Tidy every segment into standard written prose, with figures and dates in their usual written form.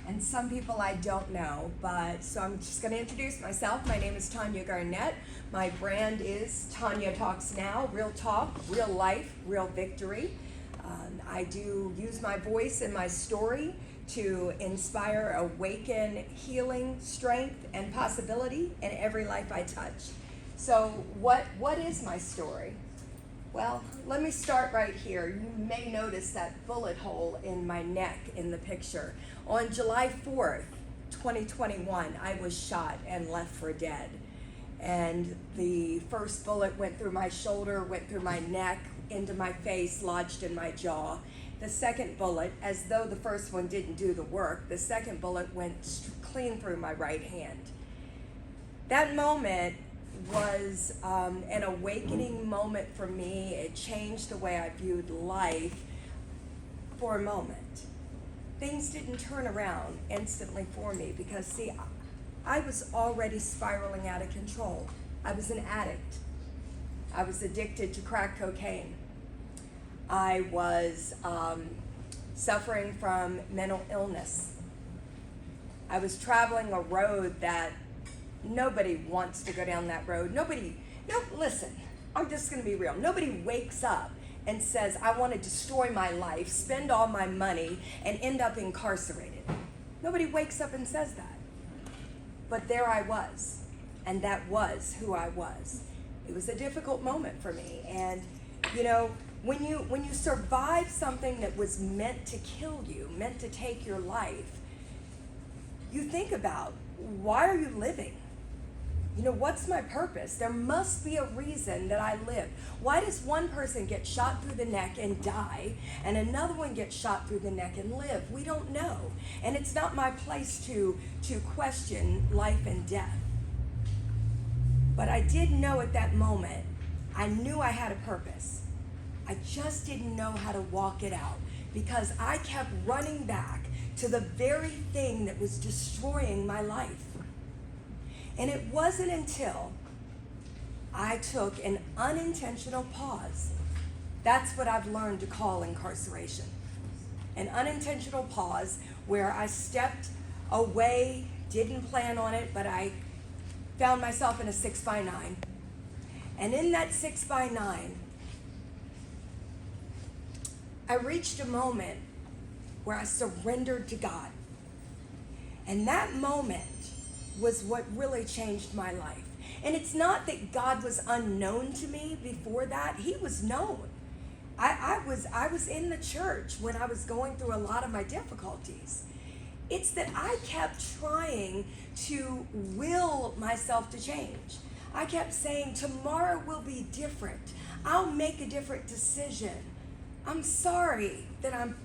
and some people I don't know, but so I'm just going to introduce myself. My name is Tanya Garnett. My brand is Tanya Talks Now, real talk, real life, real victory. I do use my voice and my story to inspire, awaken, healing, strength, and possibility in every life I touch. So what is my story? Well, let me start right here. You may notice that bullet hole in my neck in the picture. On July 4th, 2021, I was shot and left for dead. And the first bullet went through my shoulder, went through my neck, into my face, lodged in my jaw. The second bullet, as though the first one didn't do the work, the second bullet went clean through my right hand. That moment was an awakening moment for me. It changed the way I viewed life for a moment. Things didn't turn around instantly for me because, see, I was already spiraling out of control. I was an addict. I was addicted to crack cocaine. I was suffering from mental illness. I was traveling a road that nobody wants to go down that road. Listen, I'm just going to be real. Nobody wakes up and says, I want to destroy my life, spend all my money, and end up incarcerated. Nobody wakes up and says that. But there I was, and that was who I was. It was a difficult moment for me. And, you know, when you survive something that was meant to kill you, meant to take your life, you think about, why are you living? You know, what's my purpose? There must be a reason that I live. Why does one person get shot through the neck and die, and another one gets shot through the neck and live? We don't know. And it's not my place to question life and death. But I did know at that moment, I knew I had a purpose. I just didn't know how to walk it out because I kept running back to the very thing that was destroying my life. And it wasn't until I took an unintentional pause. That's what I've learned to call incarceration. An unintentional pause where I stepped away, didn't plan on it, but I found myself in a 6x9. And in that 6x9, I reached a moment where I surrendered to God. And that moment was what really changed my life. And it's not that God was unknown to me before that. He was known. I was in the church when I was going through a lot of my difficulties. It's that I kept trying to will myself to change. I kept saying, tomorrow will be different. I'll make a different decision. I'm sorry that I'm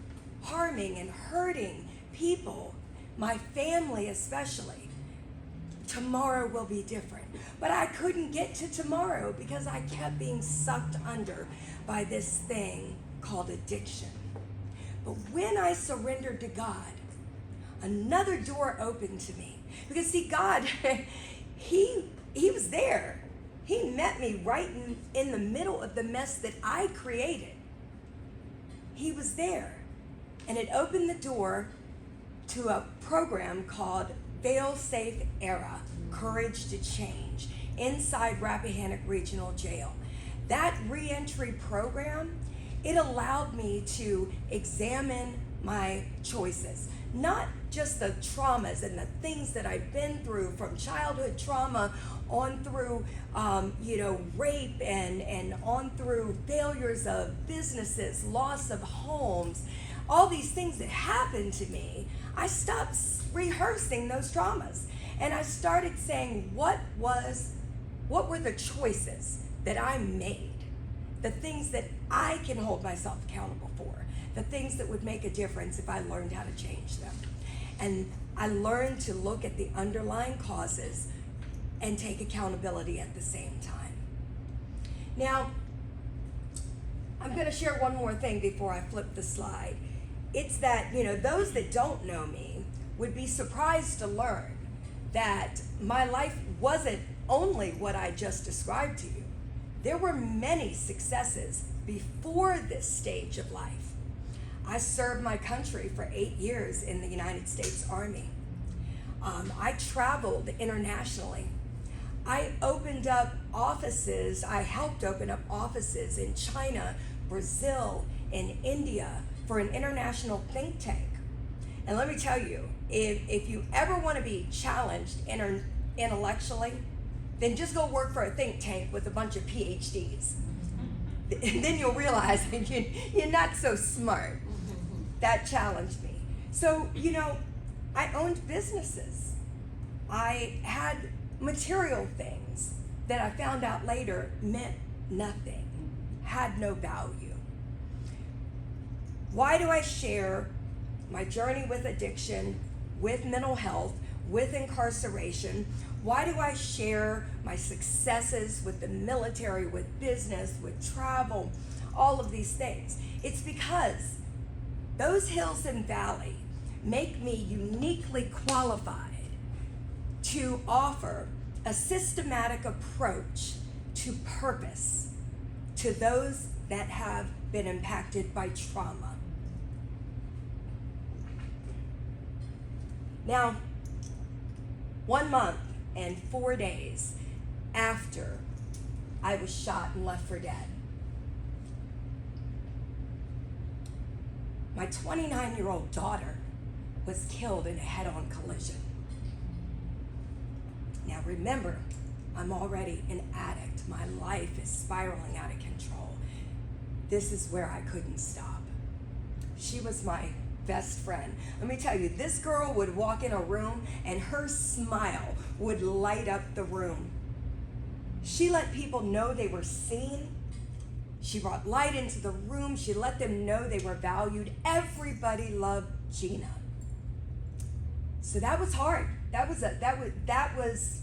harming and hurting people, my family especially. Tomorrow will be different. But I couldn't get to tomorrow because I kept being sucked under by this thing called addiction. But when I surrendered to God, another door opened to me. Because see, God, he was there. He met me right in the middle of the mess that I created. He was there. And it opened the door to a program called Fail Safe Era, Courage to Change, inside Rappahannock Regional Jail. That reentry program, it allowed me to examine my choices, not just the traumas and the things that I've been through, from childhood trauma on through rape and on through failures of businesses, loss of homes, all these things that happened to me. I stopped rehearsing those traumas and I started saying, what were the choices that I made, the things that I can hold myself accountable for, the things that would make a difference if I learned how to change them. And I learned to look at the underlying causes and take accountability at the same time. Now, I'm going to share one more thing before I flip the slide. It's that, those that don't know me would be surprised to learn that my life wasn't only what I just described to you. There were many successes before this stage of life. I served my country for 8 years in the United States Army. I traveled internationally. I opened up offices, I helped open up offices in China, Brazil, and India for an international think tank. And let me tell you, if you ever want to be challenged intellectually, then just go work for a think tank with a bunch of PhDs. And then you'll realize that you're not so smart. That challenged me. So, I owned businesses. I had material things that I found out later meant nothing, had no value. Why do I share my journey with addiction, with mental health, with incarceration? Why do I share my successes with the military, with business, with travel, all of these things? It's because those hills and valleys make me uniquely qualified to offer a systematic approach to purpose to those that have been impacted by trauma. Now, 1 month and 4 days after I was shot and left for dead, my 29-year-old daughter was killed in a head-on collision. Now remember, I'm already an addict. My life is spiraling out of control. This is where I couldn't stop. She was my best friend. Let me tell you, this girl would walk in a room and her smile would light up the room. She let people know they were seen. She brought light into the room. She let them know they were valued. Everybody loved Gina. So that was hard. That was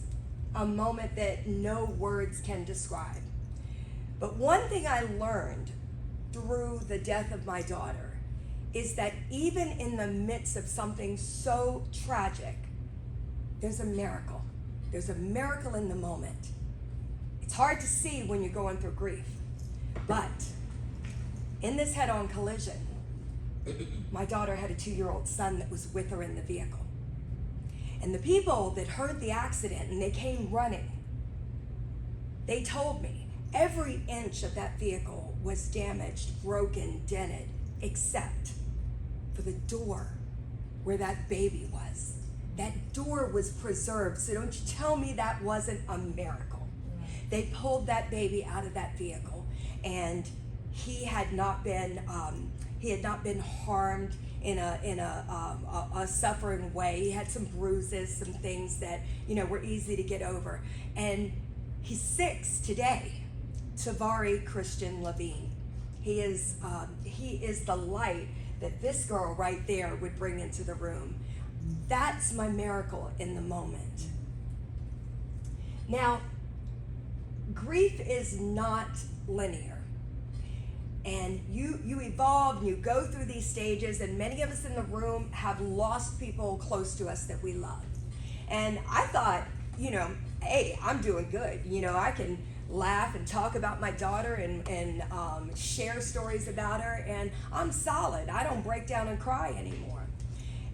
a moment that no words can describe. But one thing I learned through the death of my daughter is that even in the midst of something so tragic, there's a miracle. There's a miracle in the moment. It's hard to see when you're going through grief. But in this head-on collision, my daughter had a 2-year-old son that was with her in the vehicle. And the people that heard the accident and they came running, they told me every inch of that vehicle was damaged, broken, dented, except for the door where that baby was. That door was preserved. So don't you tell me that wasn't a miracle. They pulled that baby out of that vehicle, and he had not been harmed in a suffering way. He had some bruises, some things that were easy to get over. And he's 6 today, Tavari Christian Levine. He is the light that this girl right there would bring into the room. That's my miracle in the moment. Now, grief is not linear. And you evolve and you go through these stages, and many of us in the room have lost people close to us that we love. And I thought, hey, I'm doing good. I can laugh and talk about my daughter and share stories about her, and I'm solid. I don't break down and cry anymore.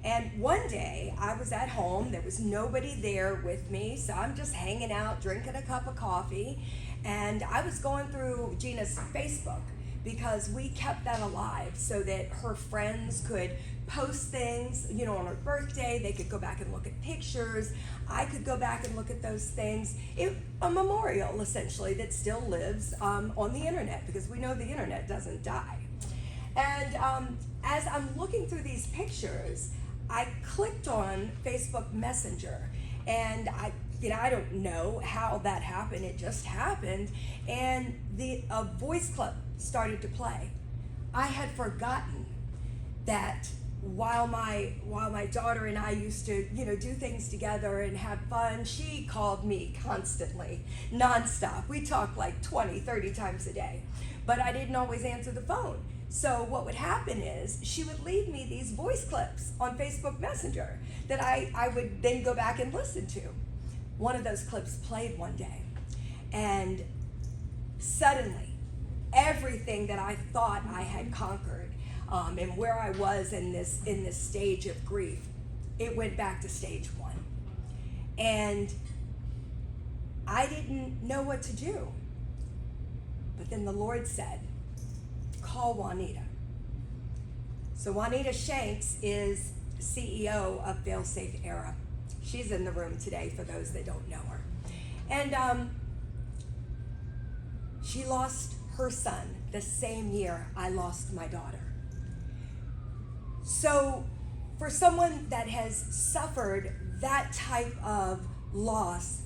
And one day I was at home, there was nobody there with me, so I'm just hanging out, drinking a cup of coffee, and I was going through Gina's Facebook because we kept that alive so that her friends could post things, on her birthday. They could go back and look at pictures. I could go back and look at those things. A memorial, essentially, that still lives on the internet, because we know the internet doesn't die. And as I'm looking through these pictures, I clicked on Facebook Messenger, and I don't know how that happened. It just happened, and a voice clip started to play. I had forgotten that while my daughter and I used to do things together and have fun, she called me constantly, nonstop. We talked like 20, 30 times a day, but I didn't always answer the phone. So what would happen is she would leave me these voice clips on Facebook Messenger that I would then go back and listen to. One of those clips played one day, and suddenly everything that I thought I had conquered, and where I was in this stage of grief, it went back to stage 1. And I didn't know what to do. But then the Lord said, call Juanita. So Juanita Shanks is CEO of Failsafe Era. She's in the room today for those that don't know her. And she lost her son the same year I lost my daughter. So for someone that has suffered that type of loss,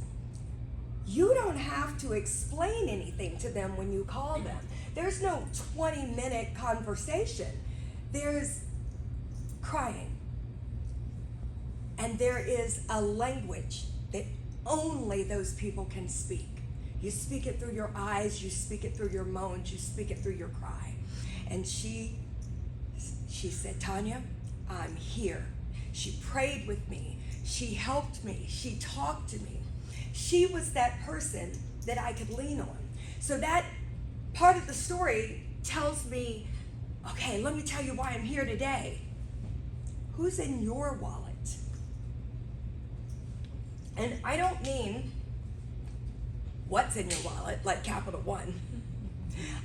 you don't have to explain anything to them when you call them. There's no 20-minute conversation. There's crying. And there is a language that only those people can speak. You speak it through your eyes, you speak it through your moans, you speak it through your cry. And she said, Tanya, I'm here. She prayed with me. She helped me. She talked to me. She was that person that I could lean on. So that part of the story tells me, okay, let me tell you why I'm here today. Who's in your wallet? And I don't mean what's in your wallet, like Capital One.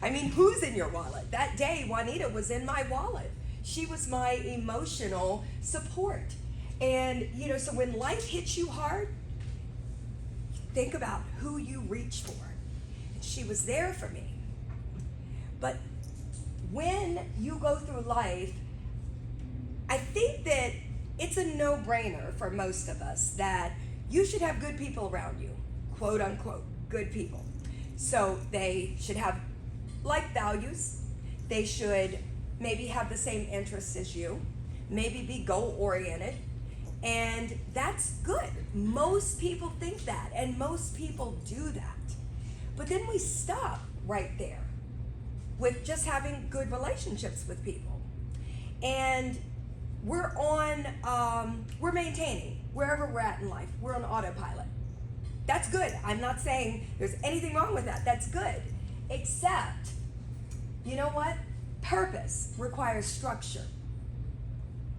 I mean, who's in your wallet? That day, Juanita was in my wallet. She was my emotional support. And, so when life hits you hard, think about who you reach for. And she was there for me. But when you go through life, I think that it's a no-brainer for most of us that you should have good people around you, quote unquote, good people. So they should have like values. They should maybe have the same interests as you, maybe be goal-oriented, and that's good. Most people think that, and most people do that. But then we stop right there with just having good relationships with people. And we're maintaining wherever we're at in life. We're on autopilot. That's good. I'm not saying there's anything wrong with that. That's good. Except, you know what? Purpose requires structure.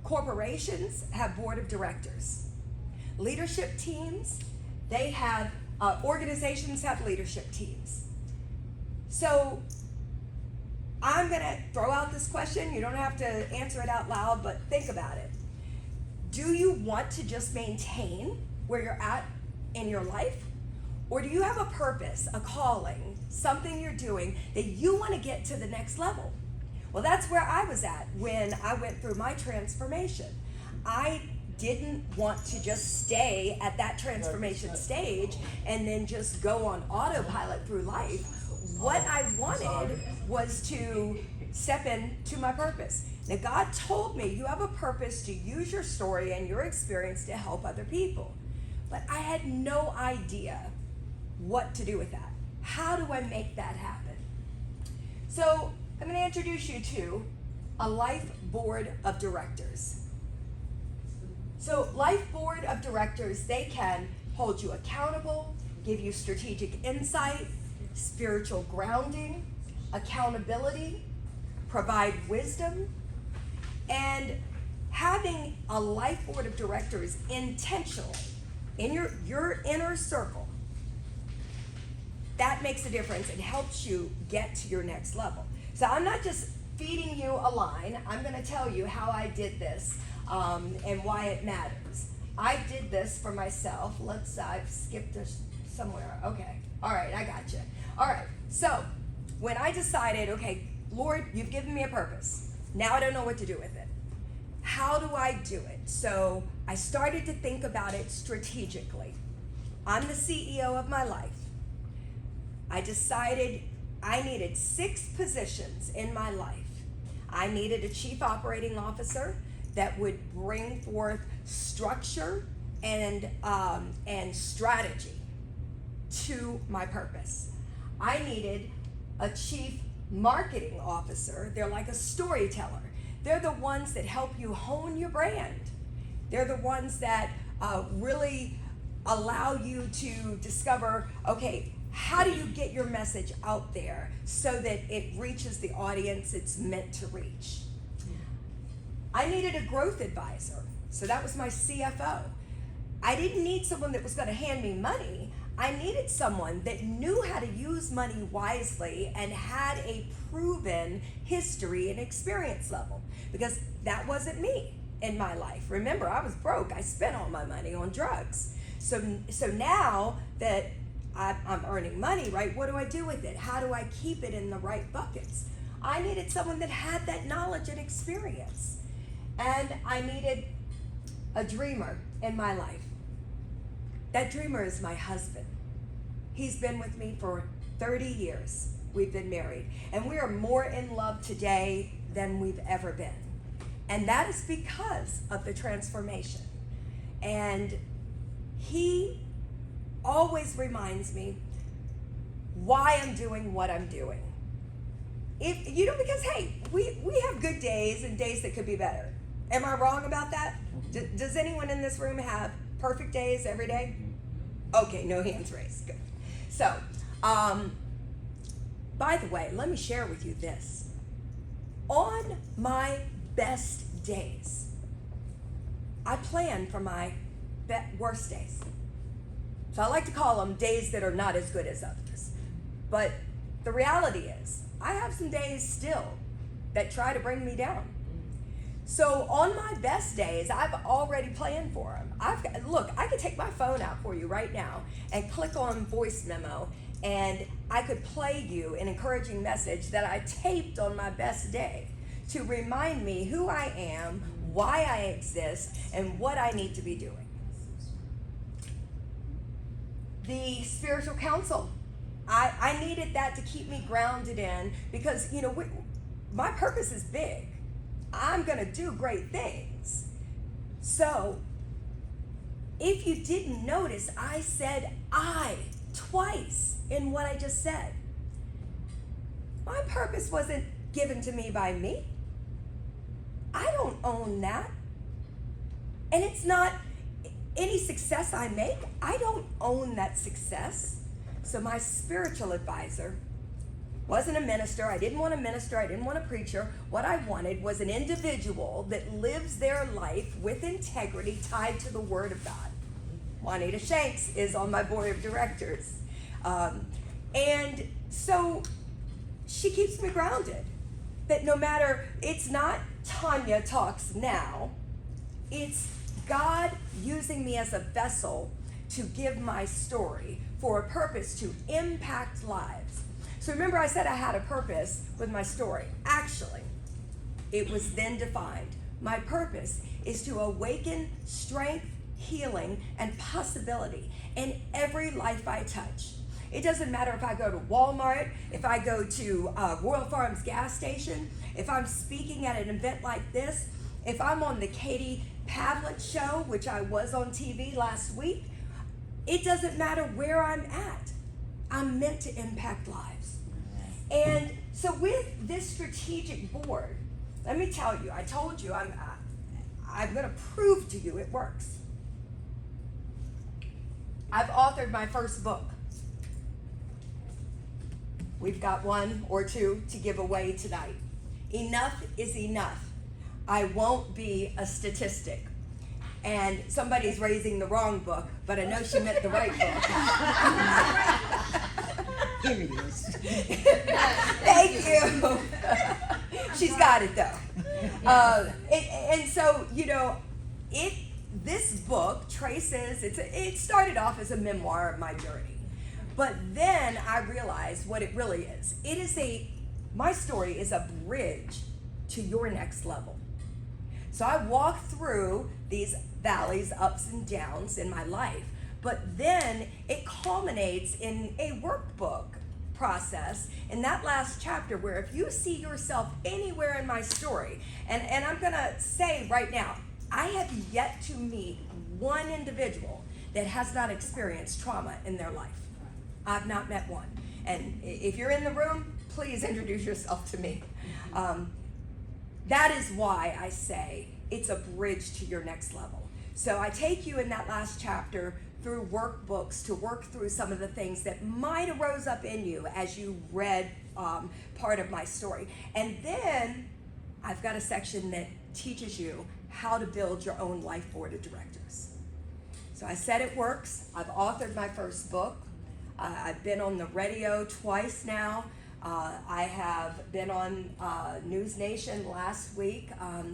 Corporations have board of directors. Leadership teams, they have, organizations have leadership teams. So I'm going to throw out this question. You don't have to answer it out loud, but think about it. Do you want to just maintain where you're at in your life? Or do you have a purpose, a calling, something you're doing that you want to get to the next level? Well, that's where I was at when I went through my transformation. I didn't want to just stay at that transformation stage and then just go on autopilot through life. What I wanted was to step into my purpose. Now, God told me you have a purpose to use your story and your experience to help other people. But I had no idea what to do with that. How do I make that happen? So I'm going to introduce you to a Life Board of Directors. So Life Board of Directors, they can hold you accountable, give you strategic insight, spiritual grounding, accountability, provide wisdom, and having a Life Board of Directors intentional in your inner circle, that makes a difference and helps you get to your next level. So I'm not just feeding you a line. I'm going to tell you how I did this and why it matters. I did this for myself. I've skipped somewhere. Okay. All right, I got you. All right. So when I decided, okay, Lord, you've given me a purpose. Now I don't know what to do with it. How do I do it? So I started to think about it strategically. I'm the CEO of my life. I decided I needed 6 positions in my life. I needed a chief operating officer that would bring forth structure and strategy to my purpose. I needed a chief marketing officer. They're like a storyteller. They're the ones that help you hone your brand. They're the ones that really allow you to discover, okay, how do you get your message out there so that it reaches the audience it's meant to reach? I needed a growth advisor. So that was my CFO. I didn't need someone that was going to hand me money. I needed someone that knew how to use money wisely and had a proven history and experience level, because that wasn't me in my life. Remember, I was broke. I spent all my money on drugs. So now that I'm earning money, right, what do I do with it? How do I keep it in the right buckets? I needed someone that had that knowledge and experience. And I needed a dreamer in my life. That dreamer is my husband. He's been with me for 30 years. We've been married. And we are more in love today than we've ever been. And that is because of the transformation. And he always reminds me why I'm doing what I'm doing. Because hey, we have good days and days that could be better. Am I wrong about that? Does anyone in this room have perfect days every day? Okay, no hands raised. Good. So, by the way, let me share with you this. On my best days, I plan for my worst days. So I like to call them days that are not as good as others. But the reality is, I have some days still that try to bring me down. So on my best days, I've already planned for them. Look, I could take my phone out for you right now and click on voice memo, and I could play you an encouraging message that I taped on my best day to remind me who I am, why I exist, and what I need to be doing. The spiritual counsel, I needed that to keep me grounded in, because my purpose is big. I'm going to do great things. So, if you didn't notice, I said I twice in what I just said. My purpose wasn't given to me by me. I don't own that. And it's not any success I make. I don't own that success. So my spiritual advisor wasn't a minister. I didn't want a minister. I didn't want a preacher. What I wanted was an individual that lives their life with integrity tied to the Word of God. Juanita Shanks is on my board of directors. And so she keeps me grounded. That no matter, it's not Tanya Talks Now, it's God using me as a vessel to give my story for a purpose to impact lives. So remember, I said I had a purpose with my story. Actually, it was then defined. My purpose is to awaken strength, healing, and possibility in every life I touch. It doesn't matter if I go to Walmart, if I go to Royal Farms gas station, if I'm speaking at an event like this, if I'm on the Katie Pavlet show, which I was on TV last week. It doesn't matter where I'm at. I'm meant to impact lives. And so with this strategic board, let me tell you, I told you I'm going to prove to you it works. I've authored my first book. We've got one or two to give away tonight. Enough is enough. I won't be a statistic. And somebody's raising the wrong book, but I know she meant the right book. Here it is. Thank you. She's got it though. And so, this book traces, it started off as a memoir of my journey. But then I realized what it really is. My story is a bridge to your next level. So I walked through these valleys, ups and downs in my life, but then it culminates in a workbook process in that last chapter where if you see yourself anywhere in my story, and I'm gonna say right now, I have yet to meet one individual that has not experienced trauma in their life. I've not met one. And if you're in the room, please introduce yourself to me. That is why I say it's a bridge to your next level. So I take you in that last chapter through workbooks to work through some of the things that might have rose up in you as you read part of my story. And then I've got a section that teaches you how to build your own life board of directors. So I said it works. I've authored my first book. I've been on the radio twice now. I have been on News Nation last week.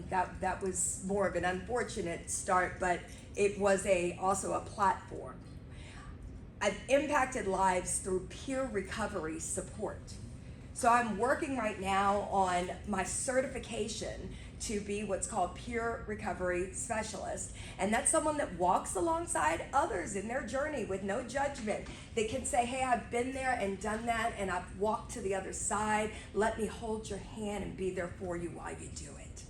That was more of an unfortunate start, but it was also a platform. I've impacted lives through peer recovery support. So I'm working right now on my certification to be what's called peer recovery specialist. And that's someone that walks alongside others in their journey with no judgment. They can say, hey, I've been there and done that, and I've walked to the other side. Let me hold your hand and be there for you while you do it.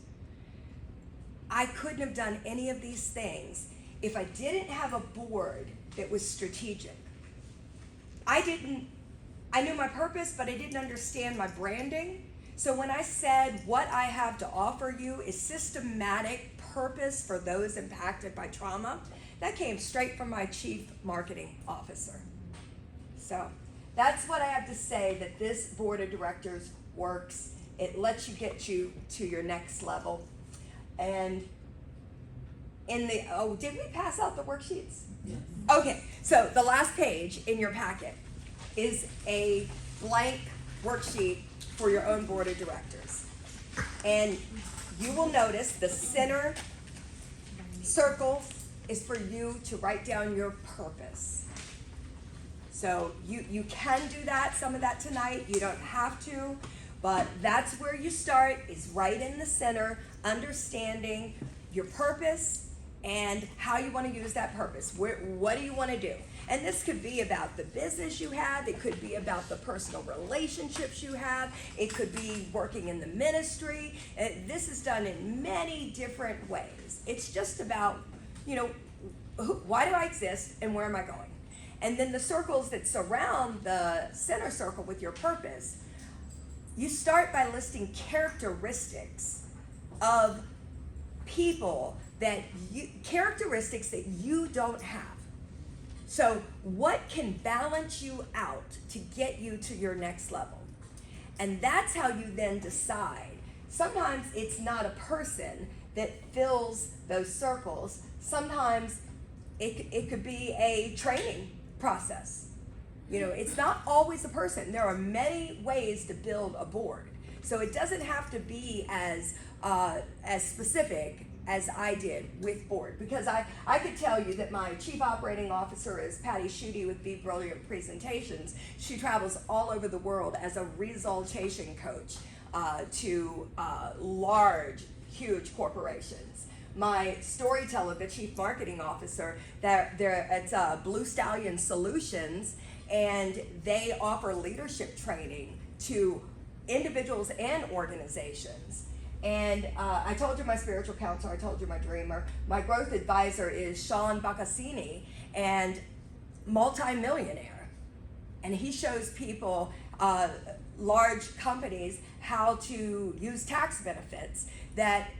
I couldn't have done any of these things if I didn't have a board that was strategic. I knew my purpose, but I didn't understand my branding. So when I said what I have to offer you is systematic purpose for those impacted by trauma, that came straight from my chief marketing officer. So that's what I have to say, that this board of directors works. It lets you get you to your next level. And did we pass out the worksheets? Yes. Okay, so the last page in your packet is a blank worksheet for your own board of directors. And you will notice the center circle is for you to write down your purpose. So you can do that, some of that tonight. You don't have to, but that's where you start, is right in the center, understanding your purpose and how you want to use that purpose. What do you want to do? And this could be about the business you have. It could be about the personal relationships you have. It could be working in the ministry. This is done in many different ways. It's just about, why do I exist and where am I going? And then the circles that surround the center circle with your purpose, you start by listing characteristics of people characteristics that you don't have. So what can balance you out to get you to your next level? And that's how you then decide. Sometimes it's not a person that fills those circles. Sometimes it could be a training process. It's not always a person. There are many ways to build a board. So it doesn't have to be as specific as I did with board, because I could tell you that my chief operating officer is Patty Schutte with Be Brilliant Presentations. She travels all over the world as a resultation coach to large, huge corporations. My storyteller, the chief marketing officer, they're at Blue Stallion Solutions, and they offer leadership training to individuals and organizations. And I told you my spiritual counselor, I told you my dreamer. My growth advisor is Sean Baccassini, and multi-millionaire. And he shows people, large companies, how to use tax benefits that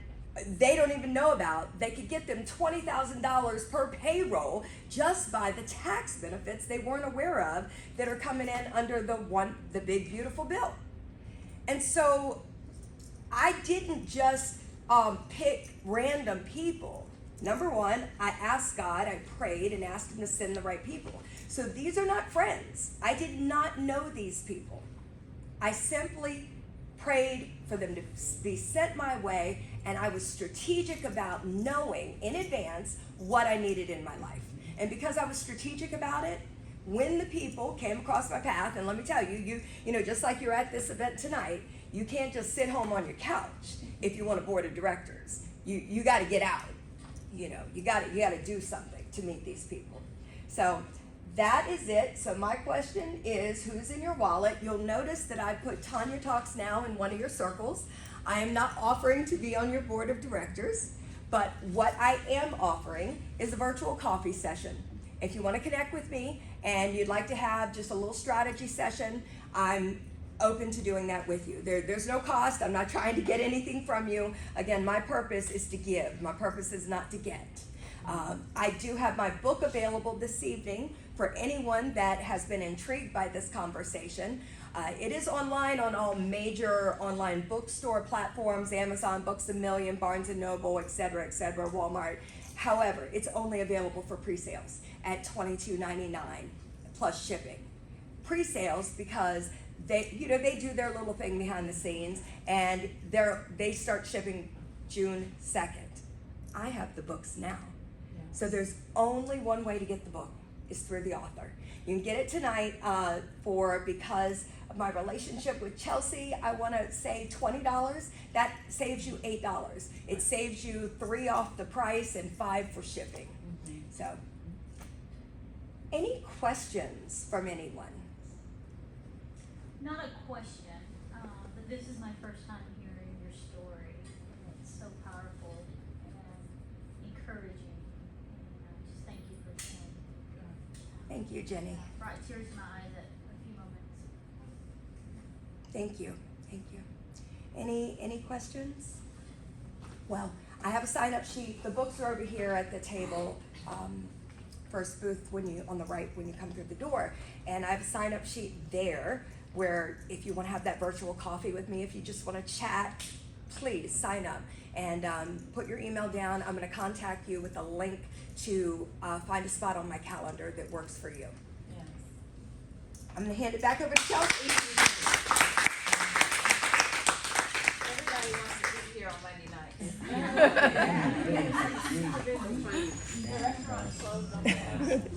they don't even know about. They could get them $20,000 per payroll just by the tax benefits they weren't aware of that are coming in under the big beautiful bill. And so I didn't just pick random people. Number one, I asked God, I prayed and asked him to send the right people. So these are not friends. I did not know these people. I simply prayed for them to be sent my way, and I was strategic about knowing in advance what I needed in my life. And because I was strategic about it, when the people came across my path, and let me tell you, just like you're at this event tonight, you can't just sit home on your couch if you want a board of directors. You got to get out. You got to do something to meet these people. So that is it. So my question is, who's in your wallet? You'll notice that I put Tanya Talks Now in one of your circles. I am not offering to be on your board of directors, but what I am offering is a virtual coffee session. If you want to connect with me and you'd like to have just a little strategy session, I'm open to doing that with you. There's no cost. I'm not trying to get anything from you. Again, my purpose is to give. My purpose is not to get. I do have my book available this evening for anyone that has been intrigued by this conversation. It is online on all major online bookstore platforms, Amazon, Books A Million, Barnes & Noble, etc., Walmart. However, it's only available for pre-sales at $22.99 plus shipping. Pre-sales because they do their little thing behind the scenes, and they start shipping June 2nd. I have the books now. So there's only one way to get the book, is through the author. You can get it tonight because of my relationship with Chelsea. I want to say $20. That saves you $8. It saves you $3 off the price and $5 for shipping. So, any questions from anyone? Not a question, but this is my first time hearing your story, and it's so powerful and encouraging. And just thank you for sharing. Thank you, Jenny. Brought tears to my eyes at a few moments. Thank you. Any questions? Well, I have a sign-up sheet. The books are over here at the table, first booth on the right when you come through the door. And I have a sign-up sheet there where if you want to have that virtual coffee with me, if you just want to chat, please sign up and put your email down. I'm going to contact you with a link to find a spot on my calendar that works for you. Yes. I'm going to hand it back over to Chelsea. Everybody wants to be here on Monday night. Yeah. The restaurant's closed on Saturday.